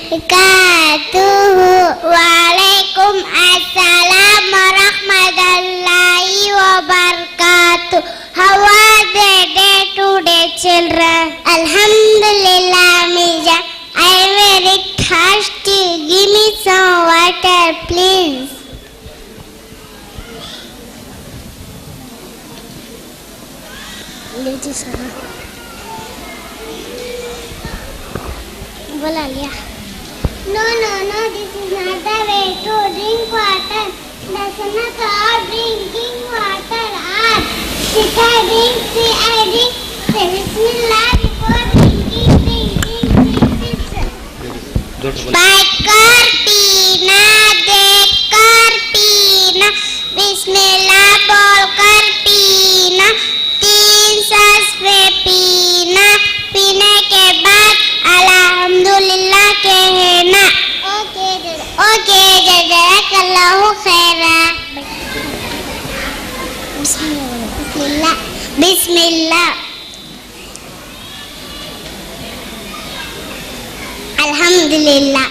wabarakatuh. Waalaikumsalam warahmatullahi wabarakatuh. How was the day today, children? Alhamdulillah, Mija. I am very thirsty. Give me some water, please. बोला लिया. No, this is not the way to drink water. That's not all drinking water. If I drink, say Bismillah before drinking. Baikar pina, dekar pina, Bismillah bolkar pina, 3 सांस में पीना, पीने के बाद अल्हम्दुलिल्लाह कहना. ओके जज़ाकल्लाहु खैरा. बिस्मिल्लाह. अल्हम्दुलिल्लाह.